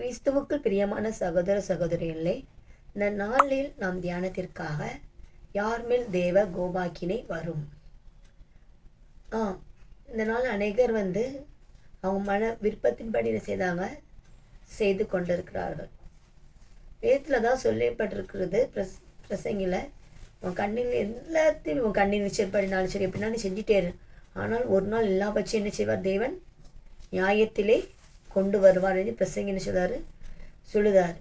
கிறிஸ்துவுக்குள் பிரியமான சகோதர சகோதரிகளே, இந்த நாளில் நாம் தியானத்திற்காக யார் மேல் தேவ கோபாக்கினை வரும். இந்த நாள் அநேகர் அவங்க மன விருப்பத்தின்படி என்ன செய்தாங்க, செய்து கொண்டிருக்கிறார்கள். வேதத்தில் தான் சொல்லப்பட்டிருக்கிறது. பிரசங்கில உன் கண்ணில் எல்லாத்தையும் உன் கண்ணின் நிச்சயப்படினாலும் சரி எப்படின்னா நீ செஞ்சிட்டே இரு. ஆனால் ஒரு நாள் எல்லா பட்சம் என்ன செய்வார், தேவன் நியாயத்திலே கொண்டு வருவார் என்று பிரசங்கி என்ன சொல்லுதார்.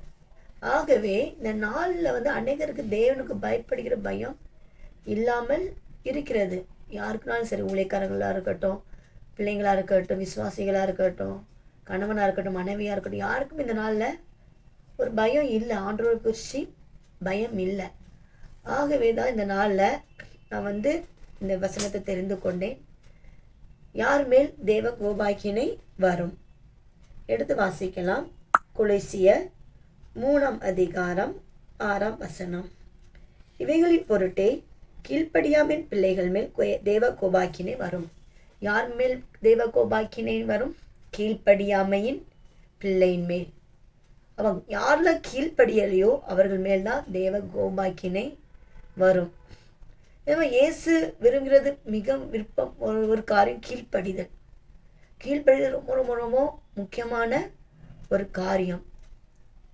ஆகவே இந்த நாளில் அநேகருக்கு தேவனுக்கு பயப்படுகிற பயம் இல்லாமல் இருக்கிறது. யாருக்குனாலும் சரி, ஊழியக்காரங்களாக இருக்கட்டும், பிள்ளைங்களாக இருக்கட்டும், விசுவாசிகளாக இருக்கட்டும், கணவனாக இருக்கட்டும், மனைவியாக இருக்கட்டும், யாருக்கும் இந்த நாளில் ஒரு பயம் இல்லை. ஆண்டவரை குறித்து பயம் இல்லை. ஆகவே தான் இந்த நாளில் நான் இந்த வசனத்தை தெரிந்து கொண்டேன். யார் மேல் தேவ கோபாக்கினை வரும். எடுத்து வாசிக்கலாம். கொலோசியர் 3 அதிகாரம் 6 வசனம். இவைகளின் பொருட்டே கீழ்ப்படியாமின் பிள்ளைகள் மேல் தேவ கோபாக்கினை வரும். யார் மேல் தேவ கோபாக்கினை வரும்? கீழ்ப்படியாமையின் பிள்ளையின் மேல். அவங்க யாரெல்லாம் கீழ்ப்படியலையோ அவர்கள் மேல்தான் தேவ கோபாக்கினை வரும். இயேசு விரும்புகிறது மிக விருப்பம் ஒரு காரியம் கீழ்ப்படிதல். கீழ்ப்படிதல் ரொம்ப ரொம்ப ரொம்ப முக்கியமான ஒரு காரியம்.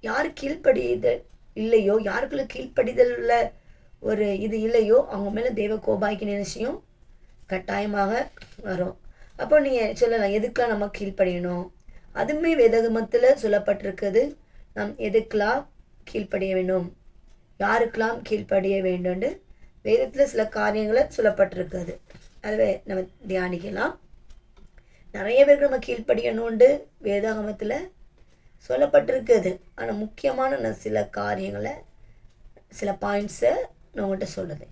யார் கீழ்ப்படிதல் இல்லையோ, யாருக்குள்ள கீழ்ப்படிதல் உள்ள ஒரு இது இல்லையோ அவங்க மேலே தேவ கோபாக்கின நிச்சயம் கட்டாயமாக வரும். அப்போ நீங்கள் சொல்லலாம், எதுக்கெலாம் நம்ம கீழ்ப்படியணும்? அதுவுமே வேதாகமத்தில் சொல்லப்பட்டிருக்குது. நாம் எதுக்கெல்லாம் கீழ்ப்படிய வேண்டும், யாருக்கெல்லாம் கீழ்ப்படிய வேண்டும்னு வேதத்தில் சில காரியங்களை சொல்லப்பட்டிருக்குது. அதுவே நம்ம தியானிக்கலாம். நிறைய பேருக்கு நம்ம கீழ்ப்படியணுண்டு வேதாகமத்தில் சொல்லப்பட்டிருக்குது. ஆனால் முக்கியமான சில காரியங்களை, சில பாயிண்ட்ஸை நான் உங்கள்கிட்ட சொல்லுது.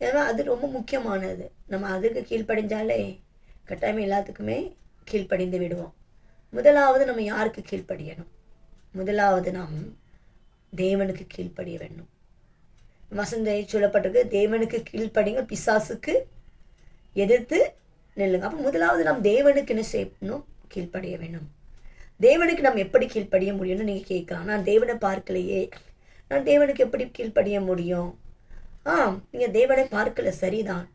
ஏன்னா அது ரொம்ப முக்கியமானது. நம்ம அதுக்கு கீழ்ப்படிஞ்சாலே கட்டாயமாக எல்லாத்துக்குமே கீழ்ப்படிந்து விடுவோம். முதலாவது நம்ம யாருக்கு கீழ்ப்படியணும்? முதலாவது நாம் தேவனுக்கு கீழ்ப்படிய வேண்டும். வசந்தை சொல்லப்பட்டிருக்கு, தேவனுக்கு கீழ்ப்படிங்க, பிசாசுக்கு எதிர்த்து நெல்லுங்க. அப்போ முதலாவது நாம் தேவனுக்கு என்ன செய்யணும்? கீழ்ப்படிய வேண்டும். தேவனுக்கு நாம் எப்படி கீழ்ப்படிய முடியும்னு நீங்கள் கேட்கலாம். நான் தேவனை பார்க்கலையே, நான் தேவனுக்கு எப்படி கீழ்ப்படிய முடியும்? நீங்கள் தேவனை பார்க்கல, சரிதான்.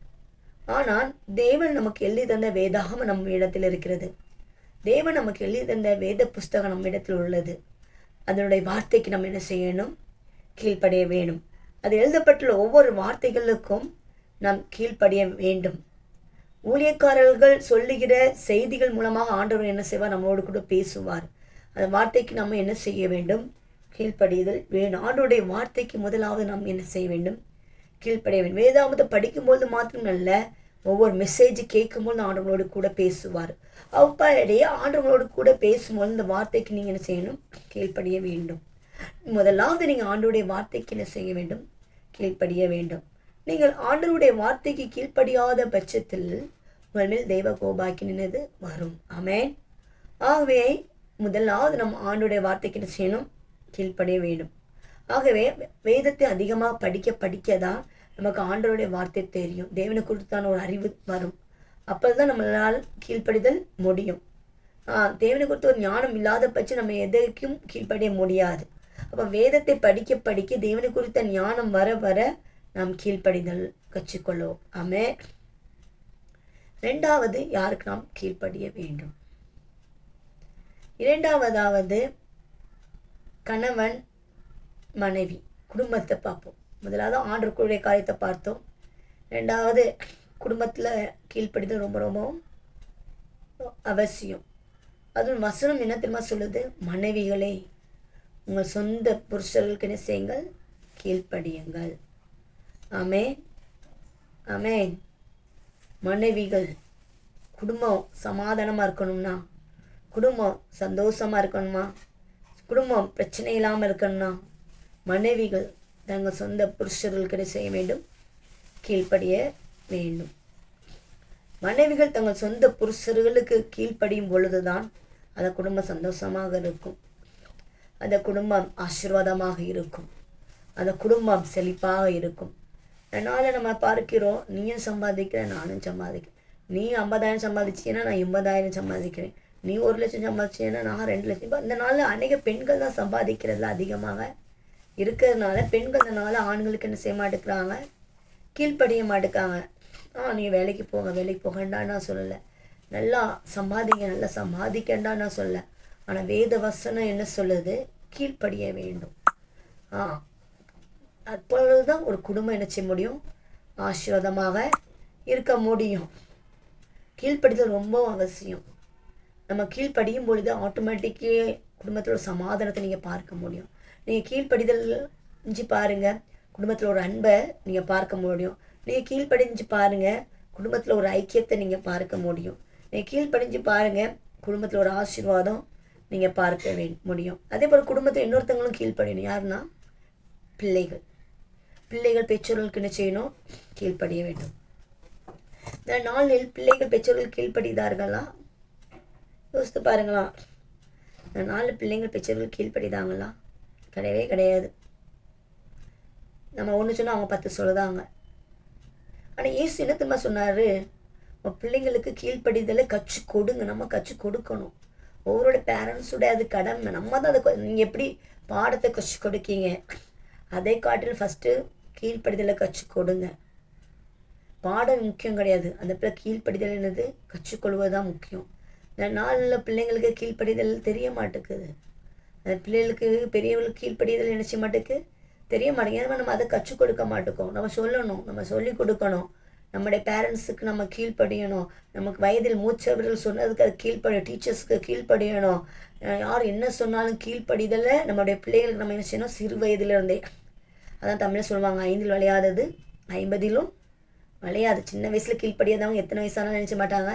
ஆனால் தேவன் நமக்கு எழுதி தந்த வேதாகமம் நம்ம இடத்தில் இருக்கிறது. தேவன் நமக்கு எழுதி தந்த வேத புஸ்தகம் நம்ம இடத்தில் உள்ளது. அதனுடைய வார்த்தைக்கு நம்ம என்ன செய்யணும்? கீழ்ப்படிய வேண்டும். அது எழுதப்பட்டுள்ள ஒவ்வொரு வார்த்தைகளுக்கும் நாம் கீழ்ப்படிய வேண்டும். ஊழியக்காரர்கள் சொல்லுகிற செய்திகள் மூலமாக ஆண்டவர் என்ன செய்வார்? நம்மளோடு கூட பேசுவார். அந்த வார்த்தைக்கு நம்ம என்ன செய்ய வேண்டும்? கீழ்ப்படிதல் வேண்டும். ஆண்டவருடைய வார்த்தைக்கு முதலாவது நாம் என்ன செய்ய வேண்டும்? கீழ்ப்படிய வேண்டும். வேதாகமத்தை படிக்கும்போது மாத்திரமல்ல, ஒவ்வொரு மெசேஜ் கேட்கும்போது ஆண்டவங்களோடு கூட பேசுவார். அப்படியே ஆண்டவங்களோடு கூட பேசும்போது இந்த வார்த்தைக்கு நீங்கள் என்ன செய்யணும்? கீழ்ப்படிய வேண்டும். முதலாவது நீங்கள் ஆண்டவருடைய வார்த்தைக்கு என்ன செய்ய வேண்டும்? கீழ்ப்படிய வேண்டும். நீங்கள் ஆண்டவருடைய வார்த்தைக்கு கீழ்ப்படியாத பட்சத்தில் உங்கள் மேல் தெய்வ கோபாக்கினது வரும். ஆமென். ஆகவே முதலாவது நம்ம ஆண்டவருடைய வார்த்தைக்கு என்ன செய்யணும்? கீழ்ப்படிய வேண்டும். ஆகவே வேதத்தை அதிகமாக படிக்கதான் நமக்கு ஆண்டவருடைய வார்த்தை தெரியும். தேவனை குறித்தான ஒரு அறிவு வரும். அப்போதான் நம்மளால் கீழ்ப்படிதல் முடியும். தேவனை குறித்த ஒரு ஞானம் இல்லாத பட்சம் நம்ம எதற்கும் கீழ்ப்படிய முடியாது. அப்போ வேதத்தை படிக்க தேவனை குறித்த ஞானம் வர நாம் கீழ்ப்படிதல் கற்றுக்கொள்ளும். ஆமென். இரண்டாவது யாருக்கு நாம் கீழ்ப்படிய வேண்டும்? இரண்டாவதாவது கணவன் மனைவி குடும்பத்தை பார்ப்போம். முதலாவது ஆண்டவருடைய காரியத்தை பார்த்தோம். ரெண்டாவது குடும்பத்தில் கீழ்ப்படிதல் ரொம்ப ரொம்ப அவசியம். அதுவும் வசனம் என்ன தெரியுமா சொல்லுது? மனைவிகளே, உங்கள் சொந்த புருஷர்களுக்கு என்ன செய்யுங்கள்? கீழ்ப்படியுங்கள். ஆமென், ஆமென். மனைவிகள், குடும்பம் சமாதானமாக இருக்கணும்னா, குடும்பம் சந்தோஷமாக இருக்கணுமா, குடும்பம் பிரச்சனை இல்லாமல் இருக்கணும்னா, மனைவிகள் தங்கள் சொந்த புருஷர்களுக்கு என்ன செய்ய வேண்டும்? கீழ்ப்படிய வேண்டும். மனைவிகள் தங்கள் சொந்த புருஷர்களுக்கு கீழ்ப்படியும் பொழுதுதான் அந்த குடும்பம் சந்தோஷமாக இருக்கும். அந்த குடும்பம் ஆசீர்வாதமாக இருக்கும். அந்த குடும்பம் செழிப்பாக இருக்கும். அதனால் நம்ம பார்க்கிறோம், நீயும் சம்பாதிக்கிற, நானும் சம்பாதிக்கிறேன். நீ 50,000 சம்பாதிச்சீன்னா நான் 80,000 சம்பாதிக்கிறேன். நீ 1 லட்சம் சம்பாதிச்சேன்னா நான் 2 லட்சம். இப்போ இந்த நாளில் அநேக பெண்கள் தான் சம்பாதிக்கிறதுல அதிகமாக இருக்கிறதுனால பெண்கள் இந்த நாள் ஆண்களுக்கு என்ன செய்ய மாட்டேங்கிறாங்க, கீழ்ப்படிய மாட்டேக்காங்க. நீ வேலைக்கு போங்க, வேலைக்கு போகண்டா நான் சொல்லலை, நல்லா சம்பாதிங்க, நல்லா சம்பாதிக்கண்டா நான் சொல்லலை. ஆனால் வேத வசனம் என்ன சொல்லுது, கீழ்ப்படிய வேண்டும். அப்பொழுதுதான் ஒரு குடும்பம் என்ன செய்ய முடியும், ஆசீர்வாதமாக இருக்க முடியும். கீழ்ப்படிதல் ரொம்ப அவசியம். நம்ம கீழ்ப்படியும் பொழுது ஆட்டோமேட்டிக்கே குடும்பத்தோட சமாதானத்தை நீங்கள் பார்க்க முடியும். நீங்கள் கீழ்ப்படிதல் செஞ்சு பாருங்கள், குடும்பத்தில் ஒரு அன்பை நீங்கள் பார்க்க முடியும். நீங்கள் கீழ்ப்படிஞ்சு பாருங்கள், குடும்பத்தில் ஒரு ஐக்கியத்தை நீங்கள் பார்க்க முடியும். நீங்கள் கீழ்ப்படிஞ்சு பாருங்கள், குடும்பத்தில் ஒரு ஆசீர்வாதம் நீங்கள் பார்க்க முடியும். அதே போல் குடும்பத்தில் இன்னொருத்தவங்களும் கீழ்ப்படியணும். யாருன்னா பிள்ளைகள். பிள்ளைகள் பெற்றோர்களுக்கு என்ன செய்யணும், கீழ்ப்படிய வேண்டும். இந்த நாளில் பிள்ளைகள் பெற்றோர்கள் கீழ்ப்படிதார்களா, யோசித்து பாருங்களா. இந்த நாளில் பிள்ளைங்கள் பெற்றோர்கள் கீழ்ப்படிதாங்களா, கிடையவே கிடையாது. நம்ம ஒன்று சொன்னால் அவங்க 10 சொல்லுதாங்க. ஆனால் ஏசு என்ன திரும்ப சொன்னார், பிள்ளைங்களுக்கு கீழ்ப்படிதலை கற்று கொடுங்க. நம்ம கற்று கொடுக்கணும். ஒவ்வொருட பேரண்ட்ஸோட அது கடமை. நம்ம தான் அதை, நீங்கள் எப்படி பாடத்தை கற்றுக் கொடுக்கீங்க, அதை காட்டில் ஃபஸ்ட்டு கீழ்ப்படிதலை கற்றுக் கொடுங்க. பாடம் முக்கியம் கிடையாது, அந்த பிள்ளை கீழ்ப்படிதல் என்னது கற்றுக்கொள்வது தான் முக்கியம். இந்த நாளில் பிள்ளைங்களுக்கு கீழ்ப்படிதல் தெரிய மாட்டேங்குது. அந்த பிள்ளைகளுக்கு பெரியவர்களுக்கு கீழ்ப்படிதல் என்ன செய்ய மாட்டேக்கு தெரிய மாட்டேங்குது. நம்ம அதை கற்றுக் கொடுக்க மாட்டேக்கோம். நம்ம சொல்லணும், நம்ம சொல்லி கொடுக்கணும். நம்முடைய பேரண்ட்ஸுக்கு நம்ம கீழ்ப்படியணும். நமக்கு வயதில் மூச்சவர்கள் சொன்னதுக்கு அது கீழ்ப்படியும். டீச்சர்ஸுக்கு கீழ்ப்படியணும். யார் என்ன சொன்னாலும் கீழ்ப்படிதலை நம்மளுடைய பிள்ளைகளுக்கு நம்ம என்ன செய்யணும், சிறு வயதிலிருந்தே. அதான் தமிழில் சொல்லுவாங்க, 5 விளையாதது 50 விளையாது. சின்ன வயசில் கீழ்ப்படியாதவங்க எத்தனை வயசானாலும் நினச்ச மாட்டாங்க,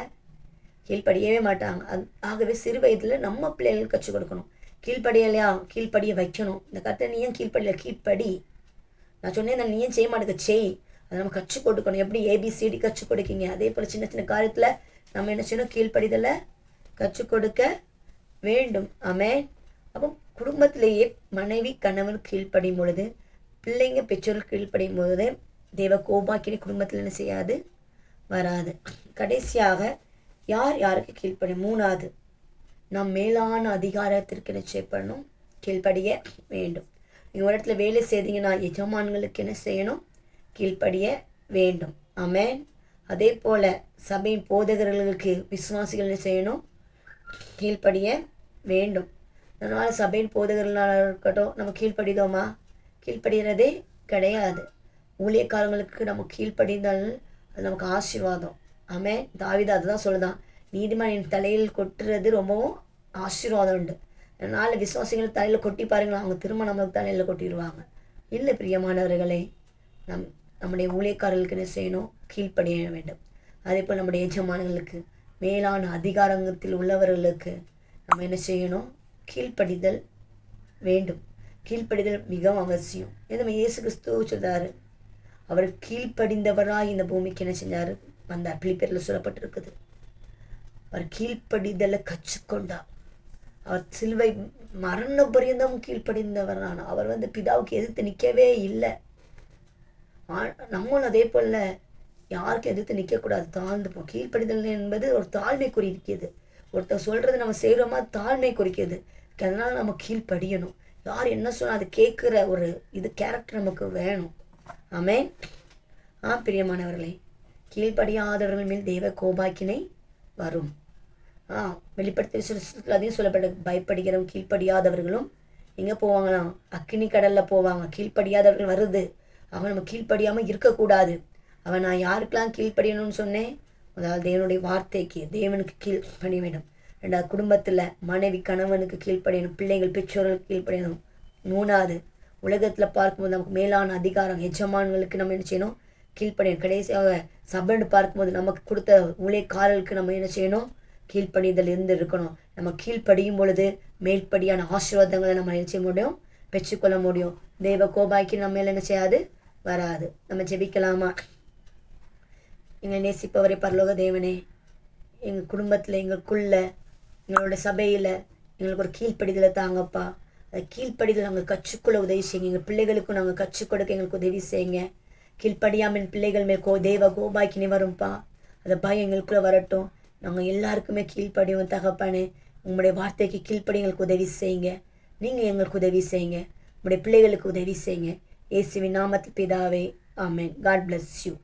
கீழ்ப்படியவே மாட்டாங்க. ஆகவே சிறு வயதில் நம்ம பிள்ளைகளுக்கு கற்றுக் கொடுக்கணும். கீழ்ப்படியலையா, கீழ்ப்படிய வைக்கணும். இந்த கருத்தை நீ ஏன் கீழ்ப்படியல, கீழ்ப்படி. நான் சொன்னேன், நீ ஏன் செய்ய மாட்டேங்க, செய். அதை நம்ம கற்றுக் கொடுக்கணும். எப்படி ABCD கற்றுக் கொடுக்கீங்க, அதே போல் சின்ன சின்ன காரியத்தில் நம்ம என்ன செய்யணும், கீழ்ப்படிதலை கற்றுக் கொடுக்க வேண்டும். ஆமென். அப்போ குடும்பத்திலேயே மனைவி கணவன் கீழ்ப்படியும் பொழுது, பிள்ளைங்க பெற்றோர்கள் கீழ்ப்படியும் பொழுது தேவ கோபாக்கினி குடும்பத்தில் என்ன செய்யாது, வராது. கடைசியாக யார் யாருக்கு கீழ்ப்படியும், 3வது நாம் மேலான அதிகாரத்திற்கு என்ன செய்யப்படணும், கீழ்ப்படிய வேண்டும். நீங்கள் ஒரு இடத்துல வேலை செய்தீங்கன்னா எஜமான்களுக்கு என்ன செய்யணும், கீழ்ப்படிய வேண்டும். ஆமென். அதே போல் சபையின் போதகர்களுக்கு விசுவாசிகள் என்ன செய்யணும், கீழ்ப்படிய வேண்டும். அதனால் சபையின் போதகர்களாக இருக்கட்டும், நம்ம கீழ்ப்படிதோமா, கீழ்ப்படுகிறதே கிடையாது. ஊழியக்காரங்களுக்கு நம்ம கீழ்ப்படிந்தால் அது நமக்கு ஆசீர்வாதம். ஆமென். தாவீது அதுதான் சொல்லுதான், நீதிமானின் தலையில் கொட்டுறது ரொம்பவும் ஆசீர்வாதம் உண்டு. அதனால் விசுவாசிகள் தலையில் கொட்டி பாருங்களா, அவங்க திரும்ப நம்மளுக்கு தலையில் கொட்டிடுவாங்க. இல்லை பிரியமானவர்களே, நம்முடைய ஊழியக்காரர்களுக்கு என்ன செய்யணும், கீழ்ப்படிய வேண்டும். அதே போல் நம்முடைய எஜமானங்களுக்கு, மேலான அதிகாரத்தில் உள்ளவர்களுக்கு நம்ம என்ன செய்யணும், கீழ்ப்படிதல் வேண்டும். கீழ்ப்படிதல் மிகவும் அவசியம். நம்ம இயேசு கிறிஸ்து சொல்றாரு, அவர் கீழ்ப்படிந்தவராய் இந்த பூமிக்கு என்ன செஞ்சார், வந்தார். பிலிப்பியரில் சொல்லப்பட்டிருக்குது. அவர் கீழ்ப்படிதலை கற்றுக்கொண்டார். அவர் சிலுவை மரண பரியந்தம் கீழ்ப்படிந்தவரான அவர் பிதாவுக்கு எதிர்த்து நிற்கவே இல்லை. நம்மளும் அதே போல் யாருக்கு எதிர்த்து நிற்கக்கூடாது, தாழ்ந்துப்போம். கீழ்ப்படிதல் என்பது ஒரு தாழ்மை குறிக்கிறது. ஒருத்தர் சொல்கிறது நம்ம செய்கிறோமா, தாழ்மை குறிக்கிறது. அதனால் நம்ம கீழ்ப்படியணும். யார் என்ன சொன்னால் அது கேட்குற ஒரு கேரக்டர் நமக்கு வேணும். ஆமென். பிரியமானவர்களே, கீழ்ப்படியாதவர்கள் மேல் தெய்வ கோபாக்கினை வரும். வெளிப்படுத்த அதையும் சொல்லப்பட்ட, பயப்படுகிறவங்க கீழ்ப்படியாதவர்களும் எங்கே போவாங்களாம், அக்கினி கடலில் போவாங்க. கீழ்ப்படியாதவர்கள் வருது. அவன் நம்ம கீழ்ப்படியாமல் இருக்கக்கூடாது. அவன் நான் யாருக்கெல்லாம் கீழ்ப்படியணும்னு சொன்னேன், அதாவது தேவனுடைய வார்த்தைக்கு, தேவனுக்கு கீழ்ப்படிய வேண்டும். 2வது குடும்பத்தில் மனைவி கணவனுக்கு கீழ்ப்படியணும், பிள்ளைகள் பெற்றோர்களுக்கு கீழ்ப்படியணும். 3வது உலகத்தில் பார்க்கும்போது நமக்கு மேலான அதிகாரம் எஜமான்களுக்கு நம்ம என்ன செய்யணும், கீழ்ப்படியணும். கடைசியாக சபைன்னு பார்க்கும்போது நமக்கு கொடுத்த ஊழியக்காரர்களுக்கு நம்ம என்ன செய்யணும், கீழ்ப்படிதல் இருந்து இருக்கணும். நம்ம கீழ்ப்படியும் பொழுது மேல்படியான ஆசீர்வாதங்களை நம்ம என்ன செய்ய முடியும், பெற்றுக்கொள்ள முடியும். தெய்வ கோபாய்க்கு நம்ம மேலே என்ன செய்யாது, வராது. நம்ம ஜெபிக்கலாமா. எங்களை நேசிப்பவரே பரலோக தேவனே, எங்கள் குடும்பத்தில், எங்களுக்குள்ள, எங்களோட சபையில் எங்களுக்கு ஒரு கீழ்ப்படிதலை தாங்கப்பா. அதை கீழ்ப்படிதல் நாங்கள் கற்றுக்கொள்ள உதவி செய்யுங்க. எங்கள் பிள்ளைகளுக்கும் நாங்கள் கற்றுக் கொடுக்க எங்களுக்கு உதவி செய்யுங்க. கீழ்ப்படியாமல் பிள்ளைகள் மேல் தேவ கோபாய்க்கினே வரும்ப்பா. அந்த பயம் எங்களுக்குள்ளே வரட்டும். நாங்கள் எல்லாருக்குமே கீழ்ப்படிவோம் தகப்பனே. உங்களுடைய வார்த்தைக்கு கீழ்ப்படி எங்களுக்கு உதவி செய்யுங்க. நீங்கள் எங்களுக்கு உதவி செய்யுங்க. உங்களுடைய பிள்ளைகளுக்கு உதவி செய்யுங்க. இயேசுவின் நாமத்தில் பிதாவே, ஆமென். God bless you.